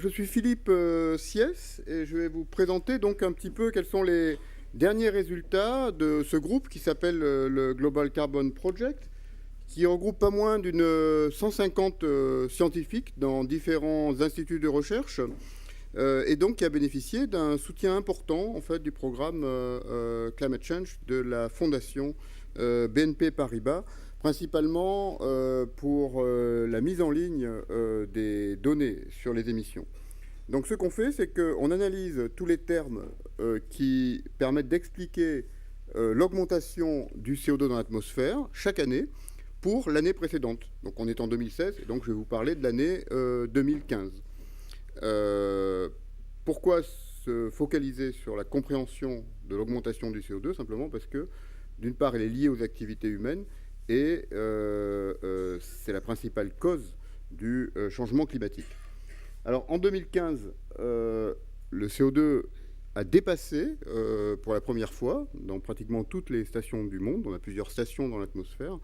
Je suis Philippe Siès et je vais vous présenter donc un petit peu quels sont les derniers résultats de ce groupe qui s'appelle le Global Carbon Project, qui regroupe pas moins d'une 150 scientifiques dans différents instituts de recherche et donc qui a bénéficié d'un soutien important en fait du programme Climate Change de la fondation BNP Paribas, principalement pour la mise en ligne des données sur les émissions. Donc ce qu'on fait, c'est qu'on analyse tous les termes qui permettent d'expliquer l'augmentation du CO2 dans l'atmosphère chaque année pour l'année précédente. Donc on est en 2016, et donc je vais vous parler de l'année 2015. Pourquoi se focaliser sur la compréhension de l'augmentation du CO2? Simplement parce que, d'une part, elle est liée aux activités humaines, et c'est la principale cause du changement climatique. Alors en 2015, le CO2 a dépassé pour la première fois dans pratiquement toutes les stations du monde, on a plusieurs stations dans l'atmosphère,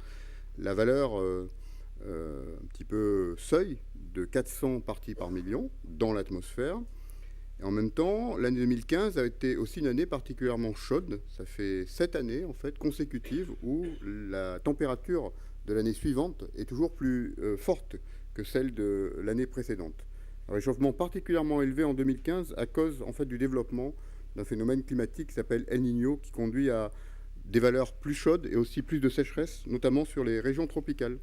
la valeur un petit peu seuil de 400 parties par million dans l'atmosphère. Et en même temps, l'année 2015 a été aussi une année particulièrement chaude. Ça fait 7 années en fait consécutives où la température de l'année suivante est toujours plus forte que celle de l'année précédente. Un réchauffement particulièrement élevé en 2015 à cause en fait du développement d'un phénomène climatique qui s'appelle El Niño, qui conduit à des valeurs plus chaudes et aussi plus de sécheresse, notamment sur les régions tropicales.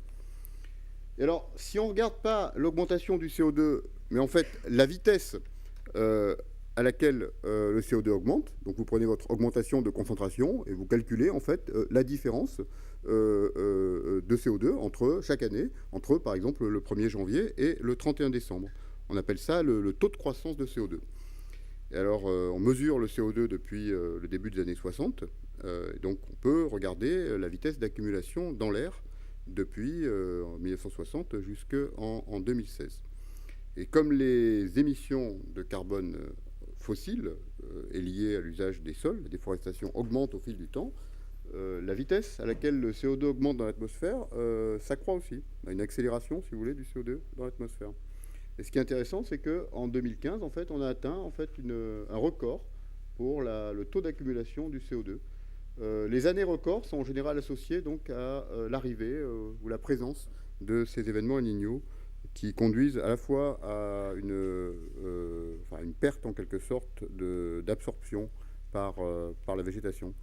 Et alors, si on ne regarde pas l'augmentation du CO2, mais en fait la vitesse à laquelle le CO2 augmente, donc vous prenez votre augmentation de concentration et vous calculez en fait la différence de CO2 entre chaque année, entre par exemple le 1er janvier et le 31 décembre. On appelle ça le taux de croissance de CO2. Et alors, on mesure le CO2 depuis le début des années 60. Donc, on peut regarder la vitesse d'accumulation dans l'air depuis 1960 jusqu'en 2016. Et comme les émissions de carbone fossile est liée à l'usage des sols, la déforestation augmente au fil du temps, la vitesse à laquelle le CO2 augmente dans l'atmosphère s'accroît aussi. On a une accélération, si vous voulez, du CO2 dans l'atmosphère. Et ce qui est intéressant, c'est qu'en 2015, en fait, on a atteint en fait, un record pour le taux d'accumulation du CO2. Les années records sont en général associées donc, à l'arrivée ou la présence de ces événements El Niño qui conduisent à la fois à une perte en quelque sorte d'absorption par la végétation.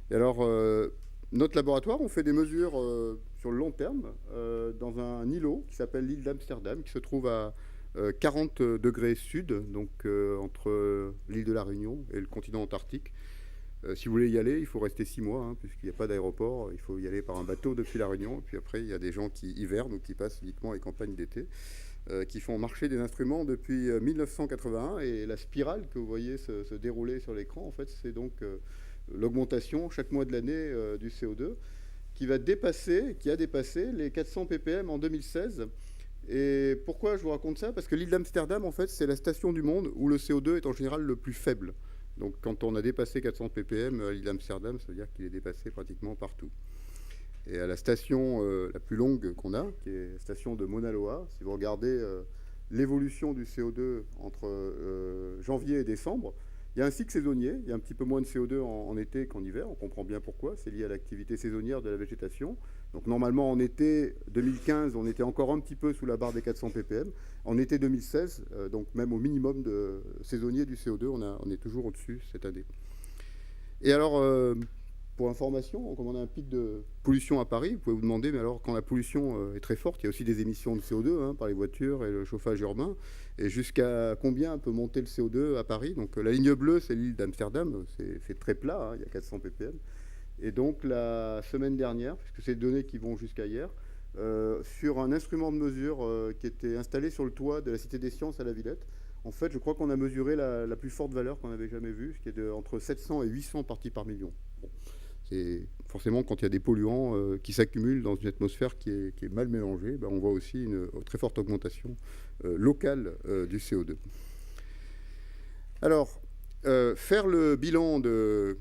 Et alors, notre laboratoire, on fait des mesures sur le long terme dans un îlot qui s'appelle l'île d'Amsterdam, qui se trouve à 40 degrés sud, donc entre l'île de la Réunion et le continent antarctique. Si vous voulez y aller, il faut rester 6 mois, puisqu'il n'y a pas d'aéroport. Il faut y aller par un bateau depuis la Réunion. Et puis après, il y a des gens qui hivernent ou qui passent uniquement les campagnes d'été, qui font marcher des instruments depuis 1981. Et la spirale que vous voyez se dérouler sur l'écran, en fait, c'est donc l'augmentation chaque mois de l'année du CO2 qui a dépassé les 400 ppm en 2016. Et pourquoi je vous raconte ça? Parce que l'île d'Amsterdam, en fait, c'est la station du monde où le CO2 est en général le plus faible. Donc quand on a dépassé 400 ppm à l'île d'Amsterdam, ça veut dire qu'il est dépassé pratiquement partout. Et à la station la plus longue qu'on a, qui est la station de Mauna Loa, si vous regardez l'évolution du CO2 entre janvier et décembre, il y a un cycle saisonnier, il y a un petit peu moins de CO2 en été qu'en hiver, on comprend bien pourquoi, c'est lié à l'activité saisonnière de la végétation. Donc normalement en été 2015, on était encore un petit peu sous la barre des 400 ppm. En été 2016, donc même au minimum de saisonnier du CO2, on est toujours au-dessus cette année. Et alors, pour information, comme on a un pic de pollution à Paris, vous pouvez vous demander, mais alors quand la pollution est très forte, il y a aussi des émissions de CO2 par les voitures et le chauffage urbain, et jusqu'à combien peut monter le CO2 à Paris? Donc la ligne bleue, c'est l'île d'Amsterdam, c'est très plat, il y a 400 ppm. Et donc la semaine dernière, puisque c'est des données qui vont jusqu'à hier, sur un instrument de mesure qui était installé sur le toit de la Cité des Sciences à la Villette, en fait, je crois qu'on a mesuré la plus forte valeur qu'on avait jamais vue, ce qui est entre 700 et 800 parties par million. Bon. C'est forcément quand il y a des polluants qui s'accumulent dans une atmosphère qui est mal mélangée, on voit aussi une très forte augmentation locale du CO2. Alors, faire le bilan de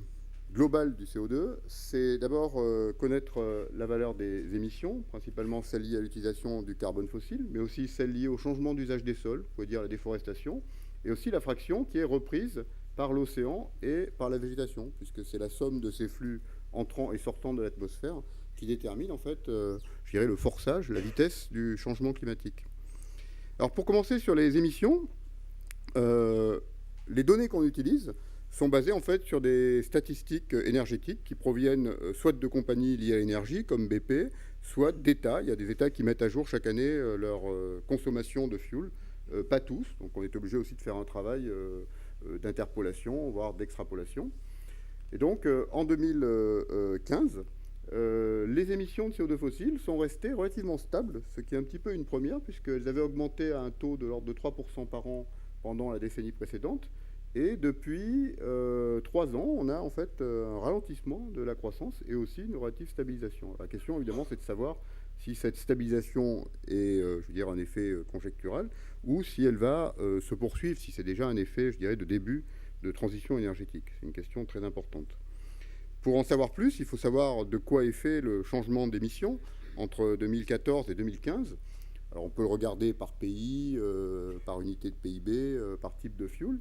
globale du CO2, c'est d'abord connaître la valeur des émissions, principalement celles liées à l'utilisation du carbone fossile, mais aussi celles liées au changement d'usage des sols, on pourrait dire la déforestation, et aussi la fraction qui est reprise par l'océan et par la végétation, puisque c'est la somme de ces flux entrant et sortant de l'atmosphère qui détermine en fait, je dirais, le forçage, la vitesse du changement climatique. Alors pour commencer sur les émissions, les données qu'on utilise sont basées en fait sur des statistiques énergétiques qui proviennent soit de compagnies liées à l'énergie comme BP, soit d'États. Il y a des États qui mettent à jour chaque année leur consommation de fuel, pas tous, donc on est obligé aussi de faire un travail d'interpolation, voire d'extrapolation. Et donc en 2015, les émissions de CO2 fossiles sont restées relativement stables, ce qui est un petit peu une première, puisqu'elles avaient augmenté à un taux de l'ordre de 3% par an pendant la décennie précédente. Et depuis 3 ans, on a en fait un ralentissement de la croissance et aussi une relative stabilisation. La question, évidemment, c'est de savoir si cette stabilisation est, je veux dire, un effet conjectural ou si elle va se poursuivre, si c'est déjà un effet, je dirais, de début de transition énergétique. C'est une question très importante. Pour en savoir plus, il faut savoir de quoi est fait le changement d'émissions entre 2014 et 2015. Alors on peut le regarder par pays, par unité de PIB, par type de fuel.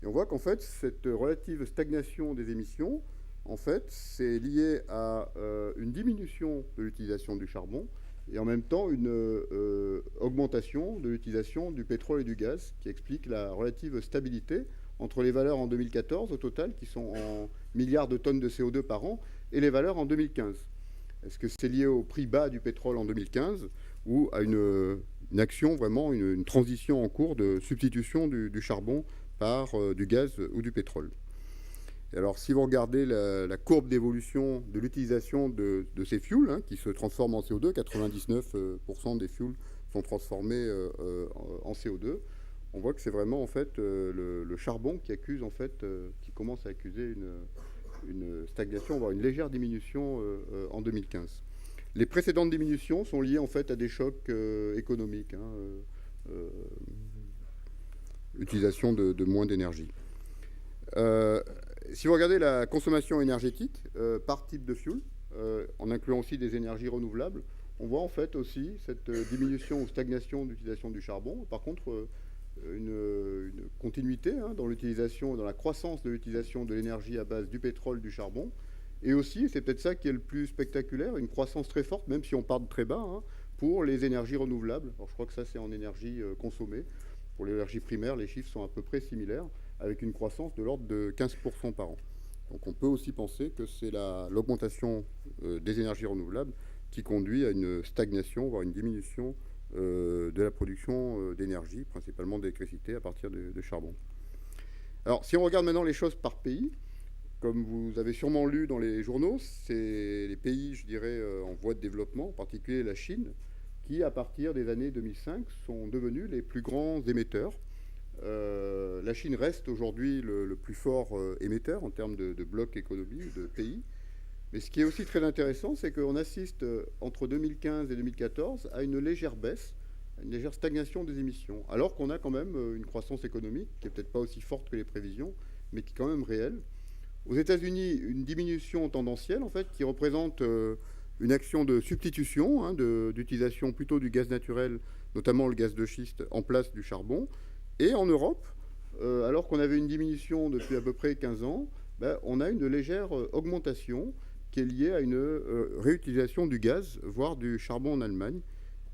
Et on voit qu'en fait, cette relative stagnation des émissions, en fait, c'est lié à une diminution de l'utilisation du charbon et en même temps une augmentation de l'utilisation du pétrole et du gaz qui explique la relative stabilité entre les valeurs en 2014 au total, qui sont en milliards de tonnes de CO2 par an, et les valeurs en 2015. Est-ce que c'est lié au prix bas du pétrole en 2015 ou à une action, vraiment une transition en cours de substitution du charbon par du gaz ou du pétrole? Et alors, si vous regardez la courbe d'évolution de l'utilisation de ces fuels, hein, qui se transforment en CO2, 99% des fuels sont transformés en CO2, on voit que c'est vraiment en fait le charbon qui accuse en fait, qui commence à accuser une stagnation, voire une légère diminution en 2015. Les précédentes diminutions sont liées en fait à des chocs économiques, hein, utilisation de moins d'énergie. Si vous regardez la consommation énergétique par type de fuel, en incluant aussi des énergies renouvelables, on voit en fait aussi cette diminution ou stagnation d'utilisation du charbon. Par contre, une continuité hein, dans l'utilisation, dans la croissance de l'utilisation de l'énergie à base du pétrole, du charbon, et aussi, c'est peut-être ça qui est le plus spectaculaire, une croissance très forte, même si on part de très bas, hein, pour les énergies renouvelables. Alors je crois que ça c'est en énergie consommée. Pour l'énergie primaire, les chiffres sont à peu près similaires, avec une croissance de l'ordre de 15% par an. Donc on peut aussi penser que c'est l'augmentation des énergies renouvelables qui conduit à une stagnation, voire une diminution de la production d'énergie, principalement d'électricité à partir de charbon. Alors, si on regarde maintenant les choses par pays, comme vous avez sûrement lu dans les journaux, c'est les pays, je dirais, en voie de développement, en particulier la Chine, qui, à partir des années 2005, sont devenus les plus grands émetteurs. La Chine reste aujourd'hui le plus fort émetteur en termes de bloc économique, de pays. Mais ce qui est aussi très intéressant, c'est qu'on assiste entre 2015 et 2014 à une légère baisse, une légère stagnation des émissions, alors qu'on a quand même une croissance économique qui n'est peut-être pas aussi forte que les prévisions, mais qui est quand même réelle. Aux États-Unis, une diminution tendancielle, en fait, qui représente une action de substitution, hein, d'utilisation plutôt du gaz naturel, notamment le gaz de schiste, en place du charbon. Et en Europe, alors qu'on avait une diminution depuis à peu près 15 ans, ben, on a une légère augmentation qui est liée à une réutilisation du gaz, voire du charbon en Allemagne.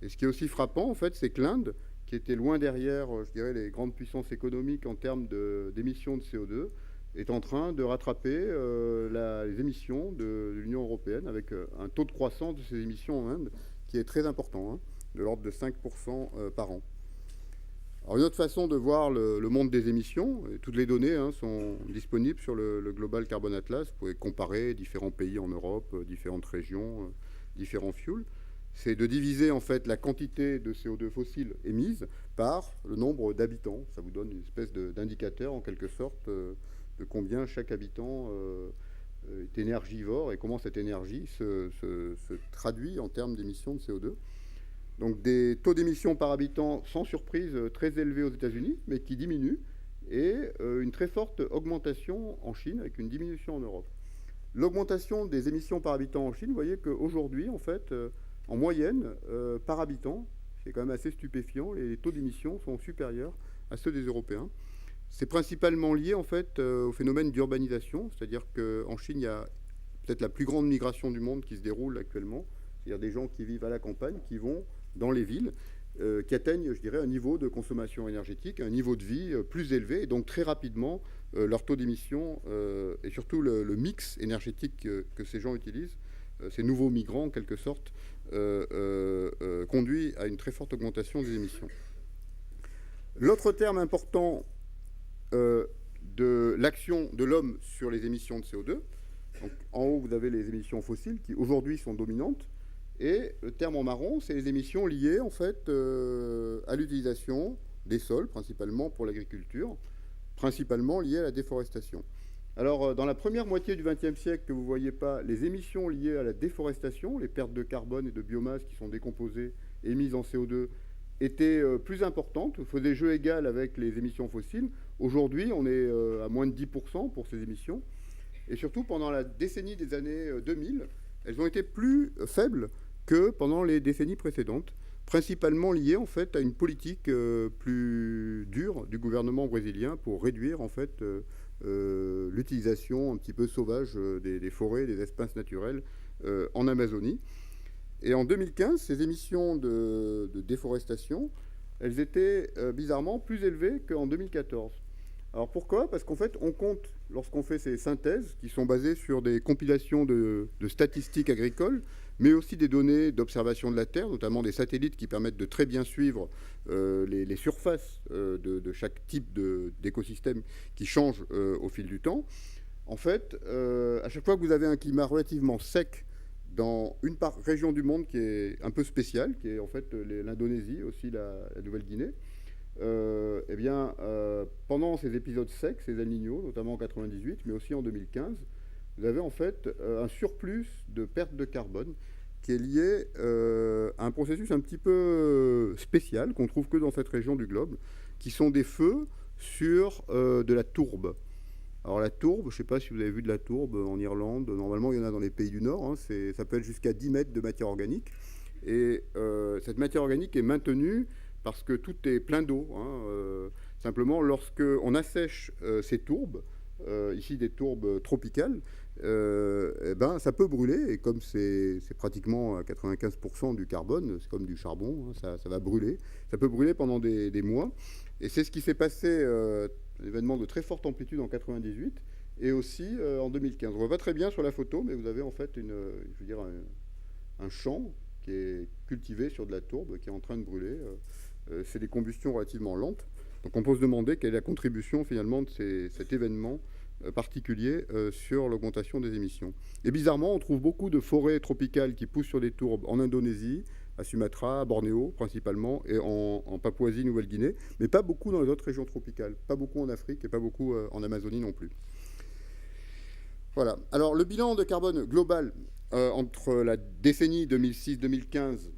Et ce qui est aussi frappant, en fait, c'est que l'Inde, qui était loin derrière, je dirais, les grandes puissances économiques en termes d'émissions de CO2, est en train de rattraper les émissions de l'Union européenne avec un taux de croissance de ces émissions en Inde qui est très important, hein, de l'ordre de 5% par an. Alors une autre façon de voir le monde des émissions, et toutes les données hein, sont disponibles sur le Global Carbon Atlas, vous pouvez comparer différents pays en Europe, différentes régions, différents fuels, c'est de diviser en fait la quantité de CO2 fossile émise par le nombre d'habitants. Ça vous donne une espèce d'indicateur en quelque sorte de combien chaque habitant est énergivore et comment cette énergie se traduit en termes d'émissions de CO2. Donc des taux d'émissions par habitant sans surprise très élevés aux États-Unis, mais qui diminuent, et une très forte augmentation en Chine avec une diminution en Europe. L'augmentation des émissions par habitant en Chine, vous voyez qu'aujourd'hui, en fait, en moyenne, par habitant, c'est quand même assez stupéfiant, les taux d'émissions sont supérieurs à ceux des Européens. C'est principalement lié, en fait, au phénomène d'urbanisation, c'est-à-dire qu'en Chine, il y a peut-être la plus grande migration du monde qui se déroule actuellement, c'est-à-dire des gens qui vivent à la campagne, qui vont dans les villes, qui atteignent, je dirais, un niveau de consommation énergétique, un niveau de vie plus élevé, et donc très rapidement, leur taux d'émission et surtout le mix énergétique que ces gens utilisent, ces nouveaux migrants en quelque sorte, conduit à une très forte augmentation des émissions. L'autre terme important de l'action de l'homme sur les émissions de CO2, donc en haut vous avez les émissions fossiles qui aujourd'hui sont dominantes, et le terme en marron, c'est les émissions liées en fait à l'utilisation des sols, principalement pour l'agriculture, principalement liées à la déforestation. Alors, dans la première moitié du XXe siècle, que vous ne voyez pas, les émissions liées à la déforestation, les pertes de carbone et de biomasse qui sont décomposées et émises en CO2, étaient plus importantes, faisaient jeu égal avec les émissions fossiles. Aujourd'hui, on est à moins de 10% pour ces émissions. Et surtout, pendant la décennie des années 2000, elles ont été plus faibles que pendant les décennies précédentes, principalement liées en fait à une politique plus dure du gouvernement brésilien pour réduire en fait l'utilisation un petit peu sauvage des forêts, des espaces naturels en Amazonie. Et en 2015, ces émissions de déforestation, elles étaient bizarrement plus élevées qu'en 2014. Alors pourquoi? Parce qu'en fait, on compte, lorsqu'on fait ces synthèses, qui sont basées sur des compilations de statistiques agricoles, mais aussi des données d'observation de la Terre, notamment des satellites qui permettent de très bien suivre les surfaces de chaque type d'écosystème qui change au fil du temps. En fait, à chaque fois que vous avez un climat relativement sec dans une région du monde qui est un peu spéciale, qui est en fait l'Indonésie, aussi la Nouvelle-Guinée, eh bien, pendant ces épisodes secs, ces El Niño, notamment en 98, mais aussi en 2015, vous avez en fait un surplus de perte de carbone qui est lié à un processus un petit peu spécial qu'on trouve que dans cette région du globe, qui sont des feux sur de la tourbe. Alors la tourbe, je ne sais pas si vous avez vu de la tourbe en Irlande, normalement il y en a dans les pays du Nord, hein, ça peut être jusqu'à 10 mètres de matière organique, et cette matière organique est maintenue parce que tout est plein d'eau. Hein, simplement, lorsqu'on assèche ces tourbes, ici des tourbes tropicales, eh ben, ça peut brûler, et comme c'est pratiquement à 95% du carbone, c'est comme du charbon, hein, ça va brûler. Ça peut brûler pendant des mois, et c'est ce qui s'est passé, un événement de très forte amplitude en 98, et aussi en 2015. On ne voit pas très bien sur la photo, mais vous avez en fait je veux dire, un champ qui est cultivé sur de la tourbe, qui est en train de brûler. C'est des combustions relativement lentes. Donc on peut se demander quelle est la contribution finalement de cet événement particulier sur l'augmentation des émissions. Et bizarrement, on trouve beaucoup de forêts tropicales qui poussent sur des tourbes en Indonésie, à Sumatra, à Bornéo principalement, et en Papouasie-Nouvelle-Guinée, mais pas beaucoup dans les autres régions tropicales, pas beaucoup en Afrique et pas beaucoup en Amazonie non plus. Voilà. Alors le bilan de carbone global entre la décennie 2006-2015,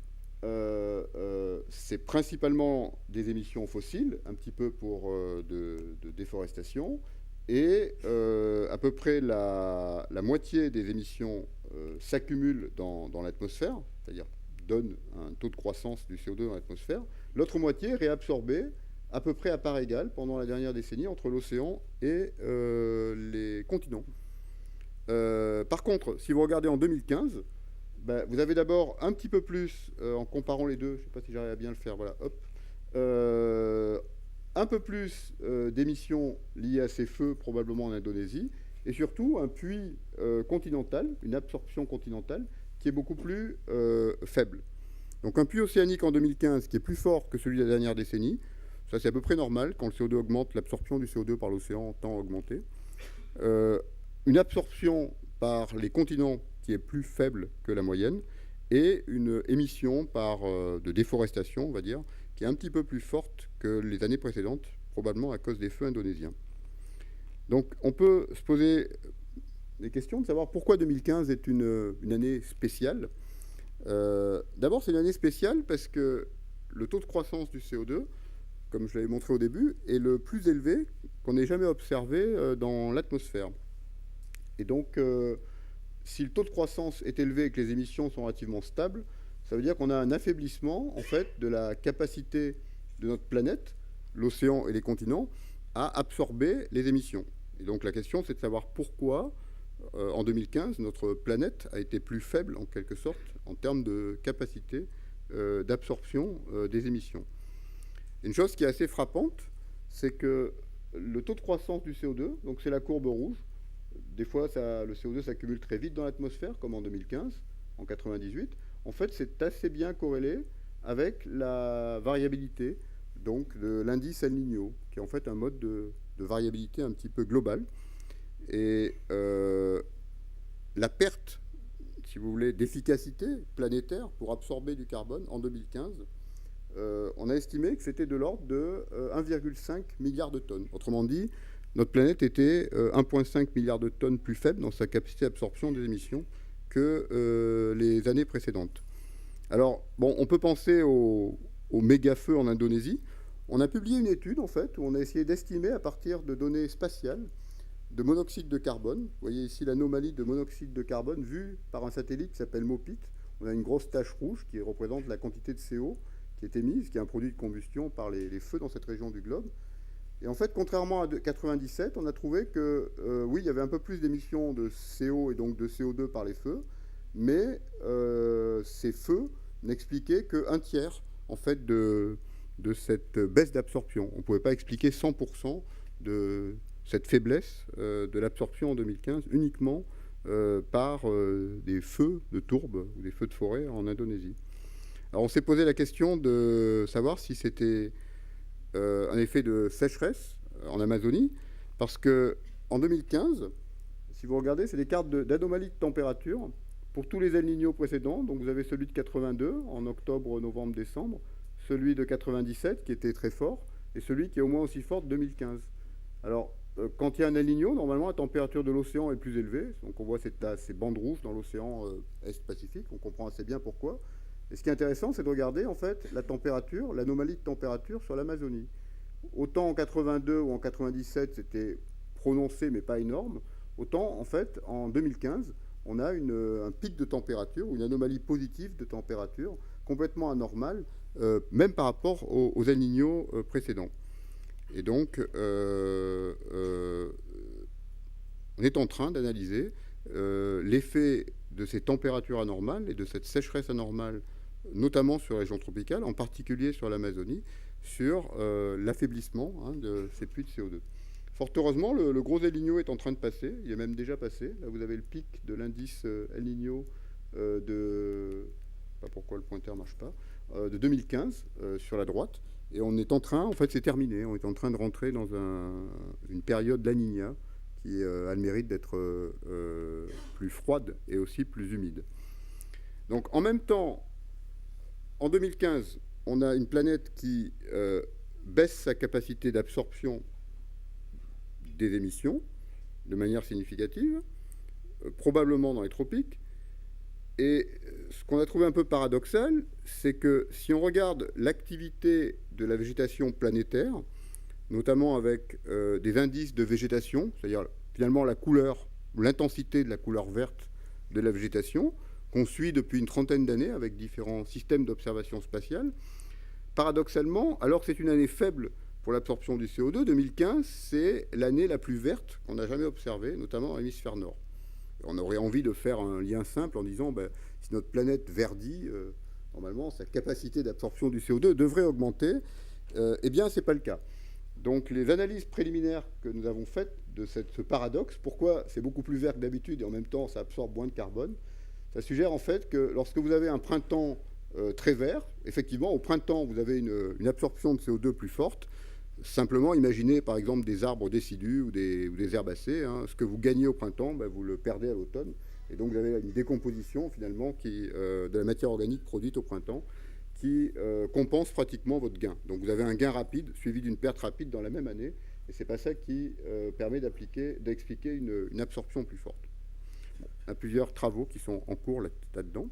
c'est principalement des émissions fossiles, un petit peu pour de déforestation, et à peu près la moitié des émissions s'accumulent dans l'atmosphère, c'est-à-dire donne un taux de croissance du CO2 dans l'atmosphère. L'autre moitié est réabsorbée à peu près à part égale pendant la dernière décennie entre l'océan et les continents. Par contre, si vous regardez en 2015, ben, vous avez d'abord un petit peu plus, en comparant les deux, je ne sais pas si j'arrive à bien le faire, voilà, hop, un peu plus d'émissions liées à ces feux, probablement en Indonésie, et surtout un puits continental, une absorption continentale, qui est beaucoup plus faible. Donc un puits océanique en 2015 qui est plus fort que celui de la dernière décennie, ça c'est à peu près normal, quand le CO2 augmente, l'absorption du CO2 par l'océan tend à augmenter. Une absorption par les continents qui est plus faible que la moyenne, et une émission de déforestation, on va dire, qui est un petit peu plus forte que les années précédentes, probablement à cause des feux indonésiens. Donc on peut se poser des questions de savoir pourquoi 2015 est une année spéciale. D'abord, c'est une année spéciale parce que le taux de croissance du CO2, comme je l'avais montré au début, est le plus élevé qu'on ait jamais observé dans l'atmosphère. Et donc, si le taux de croissance est élevé et que les émissions sont relativement stables, ça veut dire qu'on a un affaiblissement, en fait, de la capacité de notre planète, l'océan et les continents, à absorber les émissions. Et donc la question, c'est de savoir pourquoi, en 2015, notre planète a été plus faible, en quelque sorte, en termes de capacité d'absorption des émissions. Une chose qui est assez frappante, c'est que le taux de croissance du CO2, donc c'est la courbe rouge, des fois le CO2 s'accumule très vite dans l'atmosphère, comme en 2015, en 98. En fait, c'est assez bien corrélé avec la variabilité donc, de l'indice El Niño, qui est en fait un mode de variabilité un petit peu global. Et la perte, si vous voulez, d'efficacité planétaire pour absorber du carbone en 2015, on a estimé que c'était de l'ordre de 1,5 milliard de tonnes. Autrement dit, notre planète était 1,5 milliard de tonnes plus faible dans sa capacité d'absorption des émissions que les années précédentes. Alors, bon, on peut penser au méga-feu en Indonésie. On a publié une étude, en fait, où on a essayé d'estimer, à partir de données spatiales, de monoxyde de carbone. Vous voyez ici l'anomalie de monoxyde de carbone vue par un satellite qui s'appelle MOPIT. On a une grosse tache rouge qui représente la quantité de CO qui est émise, qui est un produit de combustion par les feux dans cette région du globe. Et en fait, contrairement à 97, on a trouvé que, oui, il y avait un peu plus d'émissions de CO et donc de CO2 par les feux, mais ces feux n'expliquaient qu'un tiers, en fait, de cette baisse d'absorption. On ne pouvait pas expliquer 100% de cette faiblesse de l'absorption en 2015 uniquement par des feux de tourbe ou des feux de forêt en Indonésie. Alors on s'est posé la question de savoir si c'était un effet de sécheresse en Amazonie, parce qu'en 2015, si vous regardez, c'est des cartes d'anomalies de température pour tous les El Niño précédents. Donc vous avez celui de 82 en octobre, novembre, décembre, celui de 97 qui était très fort, et celui qui est au moins aussi fort de 2015. Alors, quand il y a un El Niño, normalement, la température de l'océan est plus élevée. Donc on voit ces bandes rouges dans l'océan Est-Pacifique. On comprend assez bien pourquoi. Et ce qui est intéressant, c'est de regarder, en fait, la température, l'anomalie de température sur l'Amazonie. Autant en 82 ou en 97, c'était prononcé, mais pas énorme. Autant, en fait, en 2015, on a un pic de température, ou une anomalie positive de température, complètement anormale, même par rapport aux El Niño précédents. Et donc, on est en train d'analyser l'effet de ces températures anormales et de cette sécheresse anormale, notamment sur les régions tropicales, en particulier sur l'Amazonie, sur l'affaiblissement de ces puits de CO2. Fort heureusement, le gros El Niño est en train de passer. Il est même déjà passé. Là, vous avez le pic de l'indice El Niño de... Pas pourquoi le pointeur ne marche pas. De 2015 sur la droite. Et on est en train, en fait c'est terminé, on est en train de rentrer dans une période La Niña qui a le mérite d'être plus froide et aussi plus humide. Donc en même temps, en 2015, on a une planète qui baisse sa capacité d'absorption des émissions de manière significative, probablement dans les tropiques. Et ce qu'on a trouvé un peu paradoxal, c'est que si on regarde l'activité de la végétation planétaire, notamment avec des indices de végétation, c'est-à-dire finalement la couleur ou l'intensité de la couleur verte de la végétation, qu'on suit depuis une trentaine d'années avec différents systèmes d'observation spatiale, paradoxalement, alors que c'est une année faible pour l'absorption du CO2, 2015, c'est l'année la plus verte qu'on a jamais observée, notamment dans l'hémisphère nord. On aurait envie de faire un lien simple en disant si notre planète verdit, normalement sa capacité d'absorption du CO2 devrait augmenter. Eh bien, ce n'est pas le cas. Donc les analyses préliminaires que nous avons faites de ce paradoxe, pourquoi c'est beaucoup plus vert que d'habitude et en même temps ça absorbe moins de carbone, ça suggère en fait que lorsque vous avez un printemps très vert, effectivement au printemps vous avez une absorption de CO2 plus forte. Simplement, imaginez par exemple des arbres décidus ou des herbacées. Ce que vous gagnez au printemps, vous le perdez à l'automne. Et donc, vous avez une décomposition finalement de la matière organique produite au printemps qui compense pratiquement votre gain. Donc, vous avez un gain rapide suivi d'une perte rapide dans la même année. Et ce n'est pas ça qui permet d'expliquer une absorption plus forte. Bon, il y a plusieurs travaux qui sont en cours là-dedans.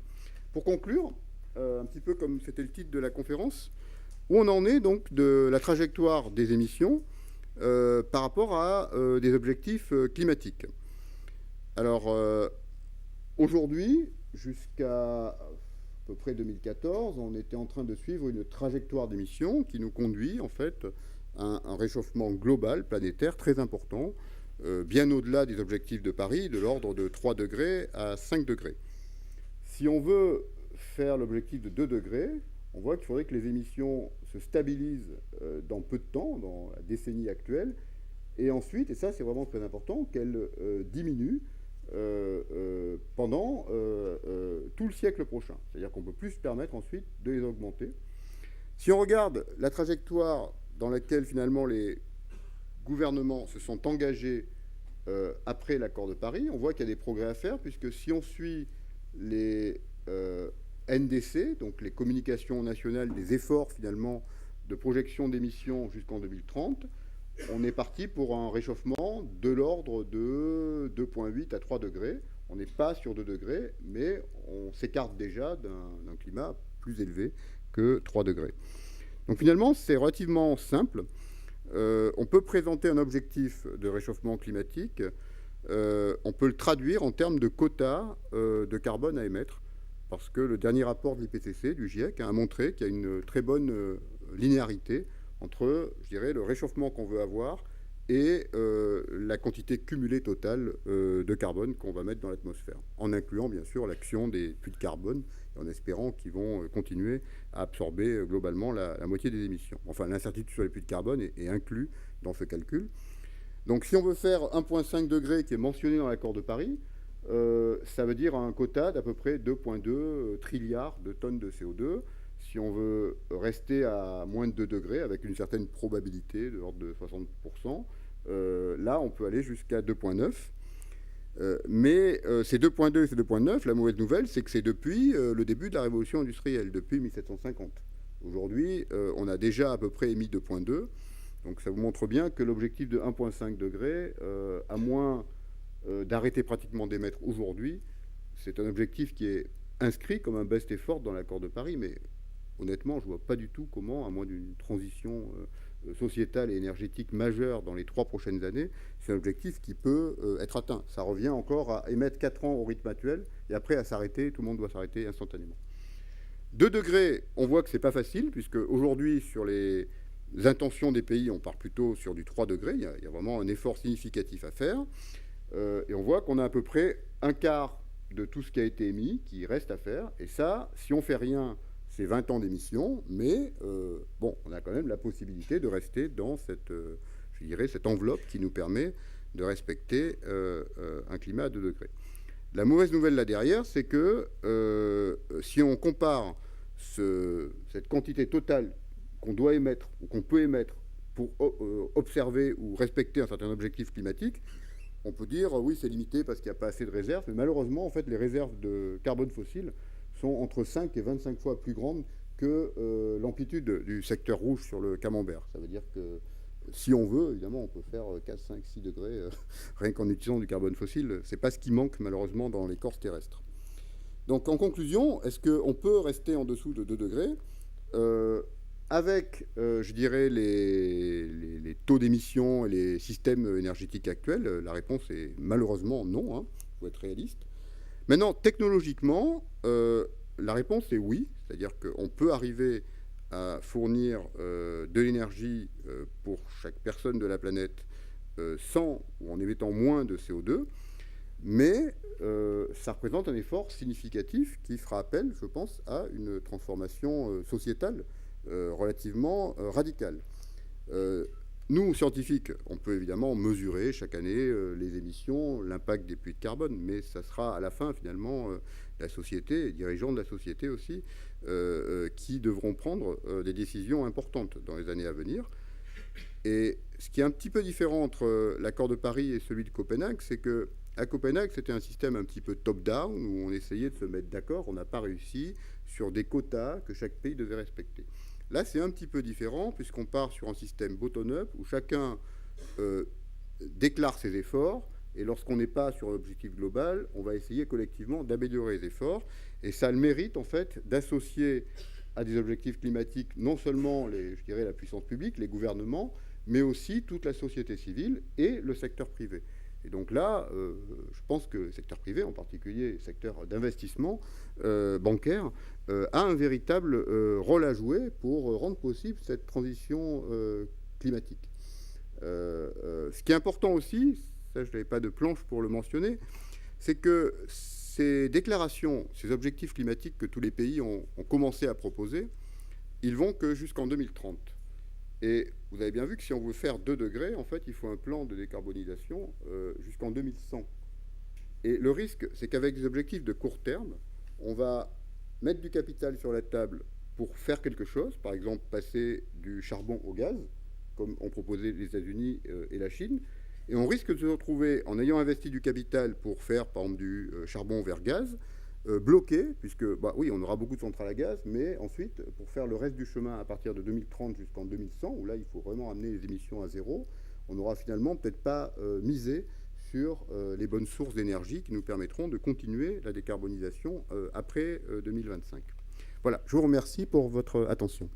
Pour conclure, un petit peu comme c'était le titre de la conférence, où on en est donc de la trajectoire des émissions par rapport à des objectifs climatiques. Alors, Aujourd'hui, jusqu'à à peu près 2014, on était en train de suivre une trajectoire d'émissions qui nous conduit en fait à un réchauffement global, planétaire, très important, bien au-delà des objectifs de Paris, de l'ordre de 3 degrés à 5 degrés. Si on veut faire l'objectif de 2 degrés, on voit qu'il faudrait que les émissions se stabilisent dans peu de temps, dans la décennie actuelle, et ensuite, et ça c'est vraiment très important, qu'elles diminuent pendant tout le siècle prochain. C'est-à-dire qu'on ne peut plus se permettre ensuite de les augmenter. Si on regarde la trajectoire dans laquelle finalement les gouvernements se sont engagés après l'accord de Paris, on voit qu'il y a des progrès à faire, puisque si on suit les NDC, donc les communications nationales des efforts finalement de projection d'émissions jusqu'en 2030, on est parti pour un réchauffement de l'ordre de 2,8 à 3 degrés. On n'est pas sur 2 degrés, mais on s'écarte déjà d'un climat plus élevé que 3 degrés. Donc finalement, c'est relativement simple. On peut présenter un objectif de réchauffement climatique, on peut le traduire en termes de quotas de carbone à émettre, parce que le dernier rapport de l'IPCC, du GIEC, a montré qu'il y a une très bonne linéarité entre, je dirais, le réchauffement qu'on veut avoir et la quantité cumulée totale de carbone qu'on va mettre dans l'atmosphère, en incluant bien sûr l'action des puits de carbone, et en espérant qu'ils vont continuer à absorber globalement la moitié des émissions. Enfin, l'incertitude sur les puits de carbone est inclus dans ce calcul. Donc si on veut faire 1,5 degré qui est mentionné dans l'accord de Paris, ça veut dire un quota d'à peu près 2,2 trilliards de tonnes de CO2. Si on veut rester à moins de 2 degrés, avec une certaine probabilité de l'ordre de 60%, là, on peut aller jusqu'à 2,9. Mais ces 2,2 et ces 2,9, la mauvaise nouvelle, c'est que c'est depuis le début de la révolution industrielle, depuis 1750. Aujourd'hui, on a déjà à peu près émis 2,2. Donc ça vous montre bien que l'objectif de 1,5 degré, à moins d'arrêter pratiquement d'émettre aujourd'hui, c'est un objectif qui est inscrit comme un best effort dans l'accord de Paris, mais honnêtement, je ne vois pas du tout comment, à moins d'une transition sociétale et énergétique majeure dans les 3 prochaines années, c'est un objectif qui peut être atteint. Ça revient encore à émettre 4 ans au rythme actuel, et après à s'arrêter, tout le monde doit s'arrêter instantanément. 2 degrés, on voit que ce n'est pas facile, puisque aujourd'hui, sur les intentions des pays, on part plutôt sur du 3 degrés, il y a vraiment un effort significatif à faire, et on voit qu'on a à peu près un quart de tout ce qui a été émis qui reste à faire, et ça, si on ne fait rien, c'est 20 ans d'émissions, mais bon, on a quand même la possibilité de rester dans cette, je dirais, cette enveloppe qui nous permet de respecter un climat à 2 degrés. La mauvaise nouvelle là derrière, c'est que si on compare cette quantité totale qu'on doit émettre ou qu'on peut émettre pour observer ou respecter un certain objectif climatique, on peut dire oui, c'est limité parce qu'il n'y a pas assez de réserves, mais malheureusement, en fait, les réserves de carbone fossile sont entre 5 et 25 fois plus grandes que l'amplitude du secteur rouge sur le camembert. Ça veut dire que si on veut, évidemment, on peut faire 4, 5, 6 degrés rien qu'en utilisant du carbone fossile. Ce n'est pas ce qui manque malheureusement dans l'écorce terrestre. Donc en conclusion, est-ce qu'on peut rester en dessous de 2 degrés avec, je dirais, les taux d'émission et les systèmes énergétiques actuels? La réponse est malheureusement non, il faut être réaliste. Maintenant, technologiquement, la réponse est oui, c'est-à-dire qu'on peut arriver à fournir de l'énergie pour chaque personne de la planète sans ou en émettant moins de CO2, mais ça représente un effort significatif qui fera appel, je pense, à une transformation sociétale relativement radicale. Nous, scientifiques, on peut évidemment mesurer chaque année les émissions, l'impact des puits de carbone, mais ça sera à la fin, finalement, la société, les dirigeants de la société aussi, qui devront prendre des décisions importantes dans les années à venir. Et ce qui est un petit peu différent entre l'accord de Paris et celui de Copenhague, c'est qu'à Copenhague, c'était un système un petit peu top-down, où on essayait de se mettre d'accord, on n'a pas réussi, sur des quotas que chaque pays devait respecter. Là, c'est un petit peu différent, puisqu'on part sur un système bottom-up, où chacun déclare ses efforts, et lorsqu'on n'est pas sur l'objectif global, on va essayer collectivement d'améliorer les efforts, et ça a le mérite, en fait, d'associer à des objectifs climatiques non seulement, je dirais, la puissance publique, les gouvernements, mais aussi toute la société civile et le secteur privé. Et donc là, je pense que le secteur privé, en particulier le secteur d'investissement bancaire, a un véritable rôle à jouer pour rendre possible cette transition climatique. Ce qui est important aussi, ça je n'avais pas de planche pour le mentionner, c'est que ces déclarations, ces objectifs climatiques que tous les pays ont commencé à proposer, ils vont que jusqu'en 2030. Et vous avez bien vu que si on veut faire 2 degrés, en fait, il faut un plan de décarbonisation jusqu'en 2100. Et le risque, c'est qu'avec des objectifs de court terme, on va mettre du capital sur la table pour faire quelque chose, par exemple passer du charbon au gaz, comme ont proposé les États-Unis et la Chine, et on risque de se retrouver, en ayant investi du capital pour faire, par exemple, du charbon vers gaz, bloqué, puisque, bah oui, on aura beaucoup de centrales à gaz, mais ensuite, pour faire le reste du chemin à partir de 2030 jusqu'en 2100, où là, il faut vraiment amener les émissions à zéro, on n'aura finalement peut-être pas misé sur les bonnes sources d'énergie qui nous permettront de continuer la décarbonisation après 2025. Voilà, je vous remercie pour votre attention.